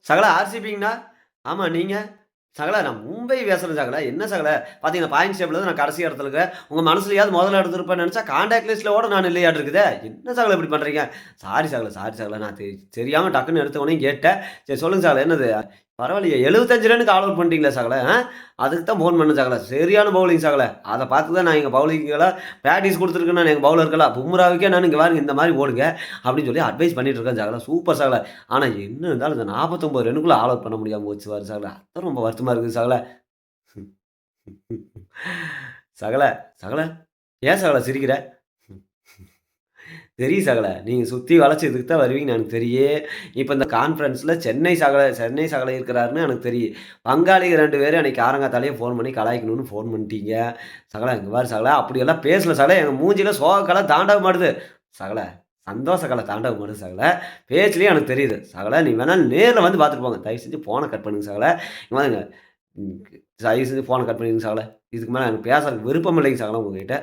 சகல ஆர்சிபிங்கண்ணா? ஆமா நீங்க? சகல நான் மும்பை பேசுறேன் சகல. என்ன சகல? பார்த்தீங்கன்னா பாயிண்ட்ஸ் டேபிள்ல நான் கடைசி இடத்துல இருக்கேன். உங்க மனசுலயாவது முதல்ல எடுத்திருப்பேன்னு நெனச்சா, கான்டாக்ட் லிஸ்ட்ல கூட நான் இல்லையாட்டு இருக்குதே. என்ன சகல இப்படி பண்றீங்க? சாரி சகல, சாரி சகல. நான் தெரியாம டக்குன்னு எடுத்த உடனே கேட்டேன். சரி சொல்லுங்க சகல என்னது? பரவாயில்லையே 75 ரன்னுக்கு ஆல் அவுட் பண்ணிட்டீங்களா சகல? அதுக்கு தான் ஃபோன் பண்ணேன் சகல. சரியான பவுலிங் சகல. அத பார்த்து தான் நான் எங்க பவுலிங்லாம் பிராக்டிஸ் குடுத்துருக்கேன் நான் எங்க பவுலருக்கெல்லாம். பும்ராவுக்கே நான் இங்க பாருங்க இந்த மாரி ஓடுங்க அப்படின்னு சொல்லி அட்வைஸ் பண்ணிட்டு இருக்கேன் சகல. சூப்பர் சகல. ஆனா என்ன இருந்தாலும் இந்த 49 ரன்னுக்குள்ள ஆல் அவுட் பண்ண முடியாம போச்சு பாரு சகல. அதான் ரொம்ப வருத்தமா இருக்குது சகல. சகல, சகல ஏன் சகல சிரிக்கிற? தெரியும் சகல. நீங்க சுத்தி வளைச்சு இதுக்கு தான் வருவீங்கன்னு எனக்கு தெரியும். இப்ப இந்த கான்ஃபரன்ஸ்ல சென்னை சகல இருக்கிறாருன்னு எனக்கு தெரியும். பங்காளிங்க 2 பேரும் அன்னைக்கு காலங்காத்தாலயே ஃபோன் பண்ணி கலாய்க்கணும்னு ஃபோன் பண்ணிட்டீங்க. சகல இங்க பாரு சகல, அப்படியெல்லாம் பேசல சகல. எங்க மூஞ்சில சோக கலை தாண்டவமாடுது. சகல, சந்தோஷ கலை தாண்டவமாடுது சகல. பேச்சுலயே எனக்கு தெரியுது. சகல நீ வேணா நேர்ல வந்து பார்த்துட்டு போங்க. தயவு செஞ்சு ஃபோன கட் பண்ணுங்க சகல. இங்க பாருங்க, ம் தயவு செஞ்சு ஃபோன கட் பண்ணிருங்க சகல. இதுக்கு மேல எனக்கு பேசறதுக்கு விருப்பம் இல்லைங்க சகல உங்ககிட்ட.